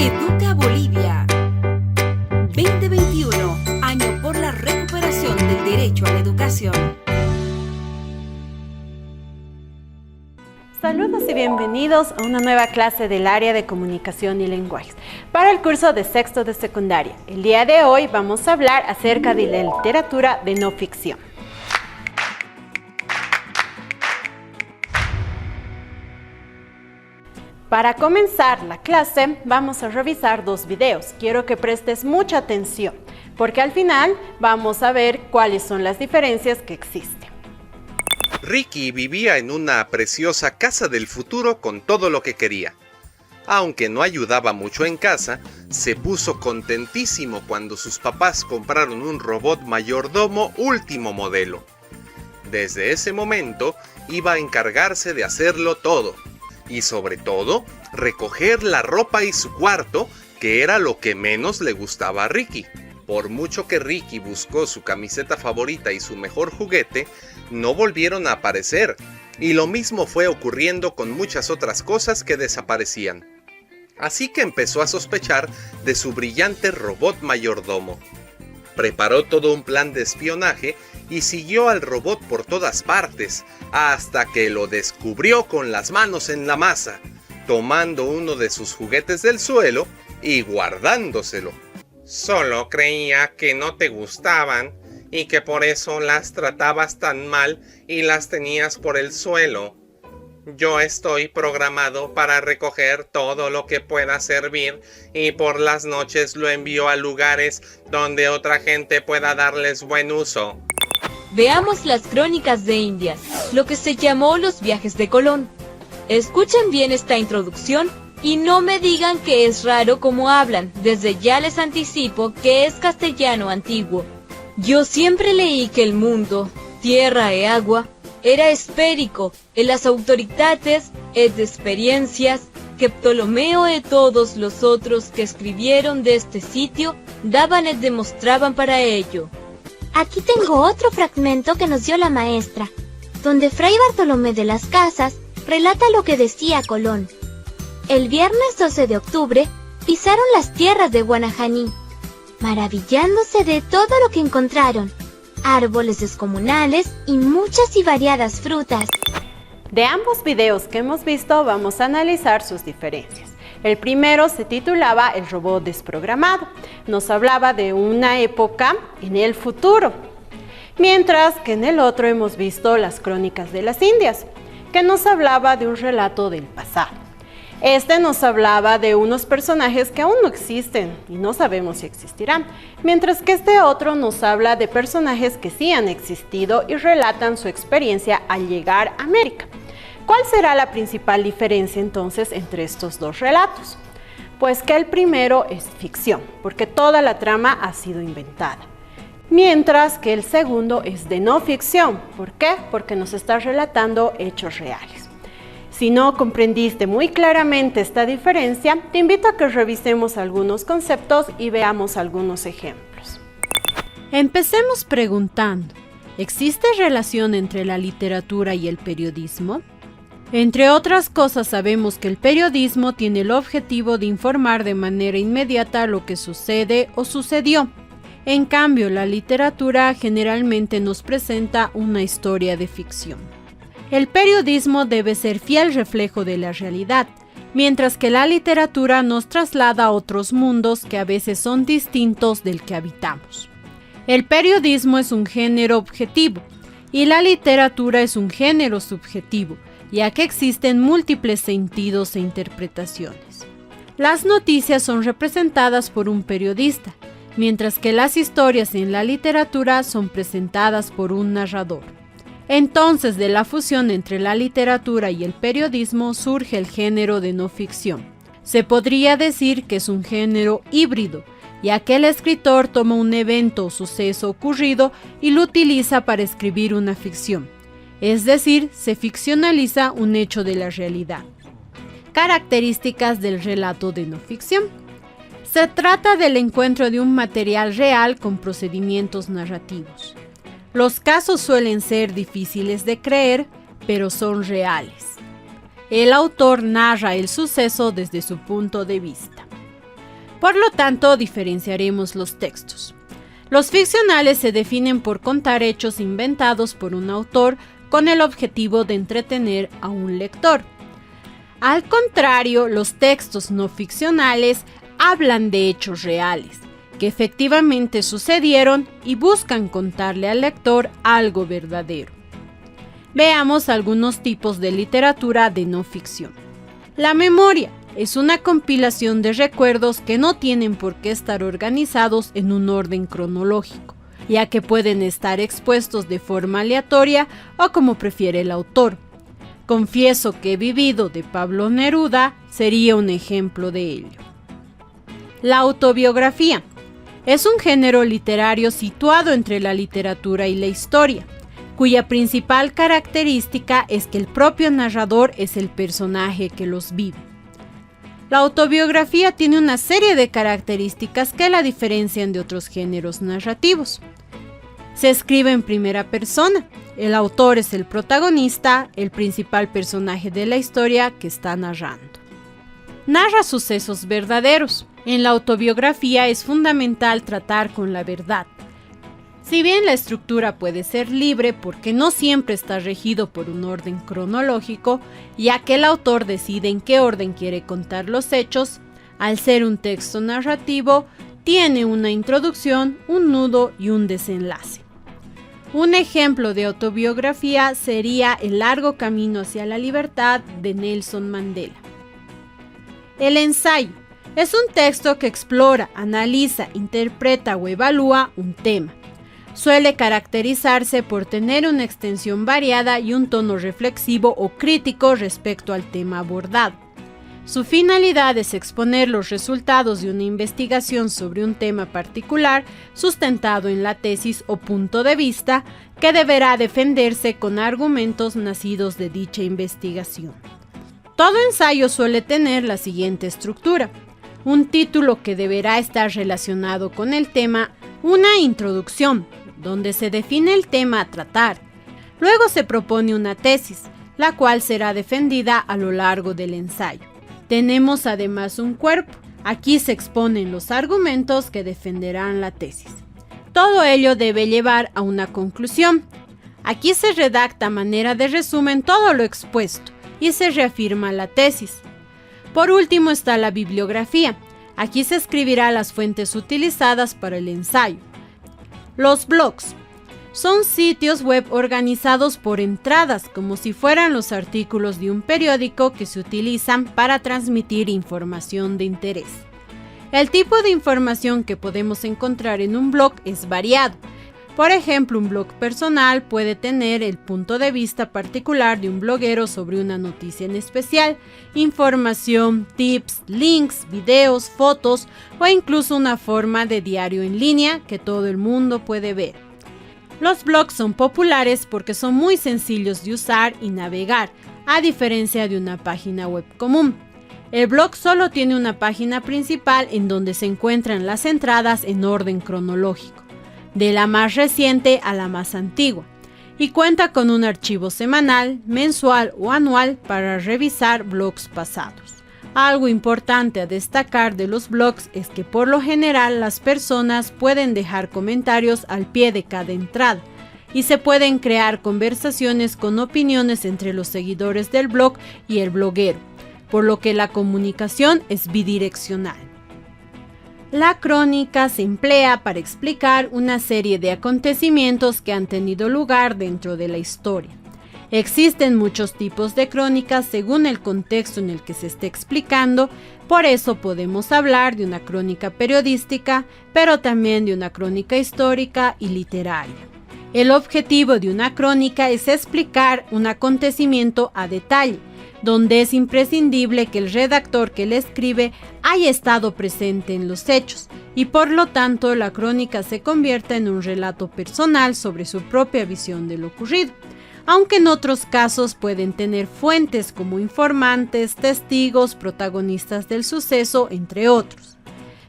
Educa Bolivia 2021, año por la recuperación del derecho a la educación. Saludos y bienvenidos a una nueva clase del área de comunicación y lenguajes para el curso de sexto de secundaria. El día de hoy vamos a hablar acerca de la literatura de no ficción. Para comenzar la clase vamos a revisar dos videos. Quiero que prestes mucha atención porque al final vamos a ver cuáles son las diferencias que existen. Ricky vivía en una preciosa casa del futuro con todo lo que quería. Aunque no ayudaba mucho en casa, se puso contentísimo cuando sus papás compraron un robot mayordomo último modelo. Desde ese momento iba a encargarse de hacerlo todo. Y sobre todo, recoger la ropa y su cuarto, que era lo que menos le gustaba a Ricky. Por mucho que Ricky buscó su camiseta favorita y su mejor juguete, no volvieron a aparecer. Y lo mismo fue ocurriendo con muchas otras cosas que desaparecían. Así que empezó a sospechar de su brillante robot mayordomo. Preparó todo un plan de espionaje y siguió al robot por todas partes, hasta que lo descubrió con las manos en la masa, tomando uno de sus juguetes del suelo y guardándoselo. Solo creía que no te gustaban y que por eso las tratabas tan mal y las tenías por el suelo. Yo estoy programado para recoger todo lo que pueda servir y por las noches lo envío a lugares donde otra gente pueda darles buen uso. Veamos las crónicas de Indias, lo que se llamó los viajes de Colón. Escuchen bien esta introducción y no me digan que es raro como hablan, desde ya les anticipo que es castellano antiguo. Yo siempre leí que el mundo, tierra e agua, era esférico, en las autoridades et de experiencias que Ptolomeo y todos los otros que escribieron de este sitio daban y demostraban para ello. Aquí tengo otro fragmento que nos dio la maestra, donde Fray Bartolomé de las Casas relata lo que decía Colón. El viernes 12 de octubre pisaron las tierras de Guanajaní, maravillándose de todo lo que encontraron, árboles descomunales y muchas y variadas frutas. De ambos videos que hemos visto vamos a analizar sus diferencias. El primero se titulaba El robot desprogramado. Nos hablaba de una época en el futuro. Mientras que en el otro hemos visto Las Crónicas de las Indias, que nos hablaba de un relato del pasado. Este nos hablaba de unos personajes que aún no existen y no sabemos si existirán, mientras que este otro nos habla de personajes que sí han existido y relatan su experiencia al llegar a América. ¿Cuál será la principal diferencia entonces entre estos dos relatos? Pues que el primero es ficción, porque toda la trama ha sido inventada, mientras que el segundo es de no ficción. ¿Por qué? Porque nos está relatando hechos reales. Si no comprendiste muy claramente esta diferencia, te invito a que revisemos algunos conceptos y veamos algunos ejemplos. Empecemos preguntando, ¿existe relación entre la literatura y el periodismo? Entre otras cosas, sabemos que el periodismo tiene el objetivo de informar de manera inmediata lo que sucede o sucedió. En cambio, la literatura generalmente nos presenta una historia de ficción. El periodismo debe ser fiel reflejo de la realidad, mientras que la literatura nos traslada a otros mundos que a veces son distintos del que habitamos. El periodismo es un género objetivo y la literatura es un género subjetivo, ya que existen múltiples sentidos e interpretaciones. Las noticias son representadas por un periodista, mientras que las historias en la literatura son presentadas por un narrador. Entonces, de la fusión entre la literatura y el periodismo surge el género de no ficción. Se podría decir que es un género híbrido, ya que el escritor toma un evento o suceso ocurrido y lo utiliza para escribir una ficción. Es decir, se ficcionaliza un hecho de la realidad. Características del relato de no ficción. Se trata del encuentro de un material real con procedimientos narrativos. Los casos suelen ser difíciles de creer, pero son reales. El autor narra el suceso desde su punto de vista. Por lo tanto, diferenciaremos los textos. Los ficcionales se definen por contar hechos inventados por un autor con el objetivo de entretener a un lector. Al contrario, los textos no ficcionales hablan de hechos reales, que efectivamente sucedieron y buscan contarle al lector algo verdadero. Veamos algunos tipos de literatura de no ficción. La memoria es una compilación de recuerdos que no tienen por qué estar organizados en un orden cronológico, ya que pueden estar expuestos de forma aleatoria o como prefiere el autor. Confieso que he vivido de Pablo Neruda sería un ejemplo de ello. La autobiografía es un género literario situado entre la literatura y la historia, cuya principal característica es que el propio narrador es el personaje que los vive. La autobiografía tiene una serie de características que la diferencian de otros géneros narrativos. Se escribe en primera persona, el autor es el protagonista, el principal personaje de la historia que está narrando. Narra sucesos verdaderos. En la autobiografía es fundamental tratar con la verdad. Si bien la estructura puede ser libre porque no siempre está regido por un orden cronológico, ya que el autor decide en qué orden quiere contar los hechos, al ser un texto narrativo, tiene una introducción, un nudo y un desenlace. Un ejemplo de autobiografía sería El largo camino hacia la libertad de Nelson Mandela. El ensayo es un texto que explora, analiza, interpreta o evalúa un tema. Suele caracterizarse por tener una extensión variada y un tono reflexivo o crítico respecto al tema abordado. Su finalidad es exponer los resultados de una investigación sobre un tema particular sustentado en la tesis o punto de vista que deberá defenderse con argumentos nacidos de dicha investigación. Todo ensayo suele tener la siguiente estructura: un título que deberá estar relacionado con el tema, una introducción, donde se define el tema a tratar. Luego se propone una tesis, la cual será defendida a lo largo del ensayo. Tenemos además un cuerpo. Aquí se exponen los argumentos que defenderán la tesis. Todo ello debe llevar a una conclusión. Aquí se redacta a manera de resumen todo lo expuesto y se reafirma la tesis. Por último está la bibliografía. Aquí se escribirá las fuentes utilizadas para el ensayo. Los blogs son sitios web organizados por entradas, como si fueran los artículos de un periódico que se utilizan para transmitir información de interés. El tipo de información que podemos encontrar en un blog es variado. Por ejemplo, un blog personal puede tener el punto de vista particular de un bloguero sobre una noticia en especial, información, tips, links, videos, fotos o incluso una forma de diario en línea que todo el mundo puede ver. Los blogs son populares porque son muy sencillos de usar y navegar, a diferencia de una página web común. El blog solo tiene una página principal en donde se encuentran las entradas en orden cronológico, de la más reciente a la más antigua, y cuenta con un archivo semanal, mensual o anual para revisar blogs pasados. Algo importante a destacar de los blogs es que por lo general las personas pueden dejar comentarios al pie de cada entrada y se pueden crear conversaciones con opiniones entre los seguidores del blog y el bloguero, por lo que la comunicación es bidireccional. La crónica se emplea para explicar una serie de acontecimientos que han tenido lugar dentro de la historia. Existen muchos tipos de crónicas según el contexto en el que se esté explicando, por eso podemos hablar de una crónica periodística, pero también de una crónica histórica y literaria. El objetivo de una crónica es explicar un acontecimiento a detalle, donde es imprescindible que el redactor que le escribe haya estado presente en los hechos y por lo tanto la crónica se convierta en un relato personal sobre su propia visión de lo ocurrido, aunque en otros casos pueden tener fuentes como informantes, testigos, protagonistas del suceso, entre otros.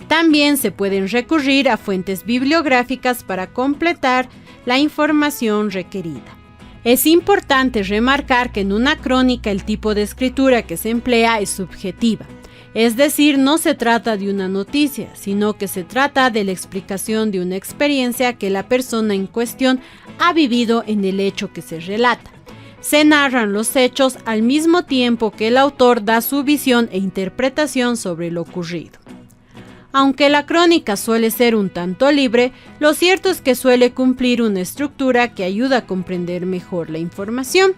También se pueden recurrir a fuentes bibliográficas para completar la información requerida. Es importante remarcar que en una crónica el tipo de escritura que se emplea es subjetiva. Es decir, no se trata de una noticia, sino que se trata de la explicación de una experiencia que la persona en cuestión ha vivido en el hecho que se relata. Se narran los hechos al mismo tiempo que el autor da su visión e interpretación sobre lo ocurrido. Aunque la crónica suele ser un tanto libre, lo cierto es que suele cumplir una estructura que ayuda a comprender mejor la información.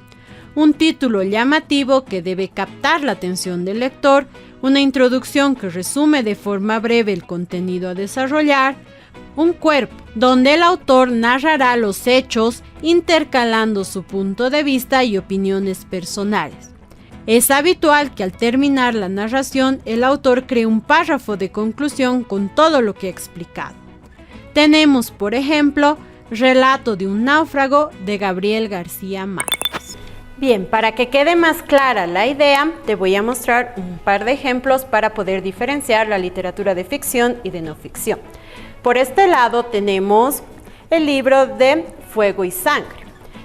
Un título llamativo que debe captar la atención del lector, una introducción que resume de forma breve el contenido a desarrollar, un cuerpo donde el autor narrará los hechos intercalando su punto de vista y opiniones personales. Es habitual que al terminar la narración el autor cree un párrafo de conclusión con todo lo que ha explicado. Tenemos, por ejemplo, Relato de un náufrago de Gabriel García Márquez. Bien, para que quede más clara la idea, te voy a mostrar un par de ejemplos para poder diferenciar la literatura de ficción y de no ficción. Por este lado tenemos el libro de Fuego y Sangre.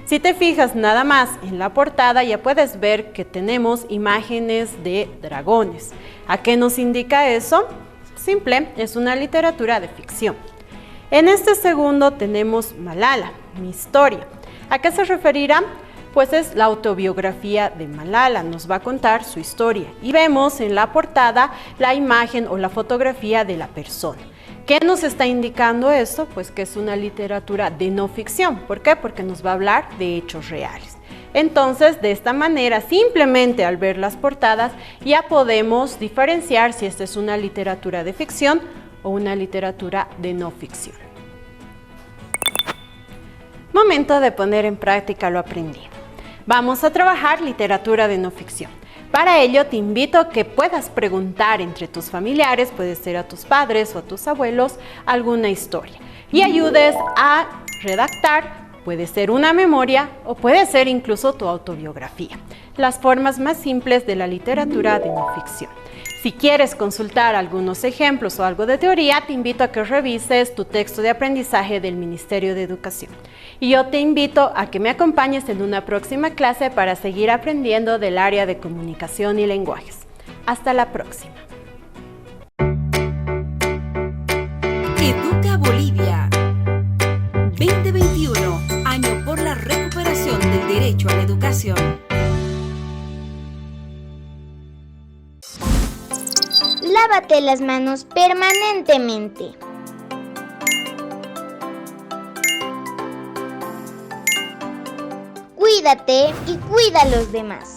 Si te fijas nada más en la portada, ya puedes ver que tenemos imágenes de dragones. ¿A qué nos indica eso? Simple, es una literatura de ficción. En este segundo tenemos Malala, mi historia. ¿A qué se referirá? Pues es la autobiografía de Malala, nos va a contar su historia. Y vemos en la portada la imagen o la fotografía de la persona. ¿Qué nos está indicando esto? Pues que es una literatura de no ficción. ¿Por qué? Porque nos va a hablar de hechos reales. Entonces, de esta manera, simplemente al ver las portadas, ya podemos diferenciar si esta es una literatura de ficción o una literatura de no ficción. Momento de poner en práctica lo aprendido. Vamos a trabajar literatura de no ficción. Para ello te invito a que puedas preguntar entre tus familiares, puede ser a tus padres o a tus abuelos, alguna historia y ayudes a redactar, puede ser una memoria o puede ser incluso tu autobiografía, las formas más simples de la literatura de no ficción. Si quieres consultar algunos ejemplos o algo de teoría, te invito a que revises tu texto de aprendizaje del Ministerio de Educación. Y yo te invito a que me acompañes en una próxima clase para seguir aprendiendo del área de comunicación y lenguajes. Hasta la próxima. Educa Bolivia 2021, año por la recuperación del derecho a la educación. Lávate las manos permanentemente. Cuídate y cuida a los demás.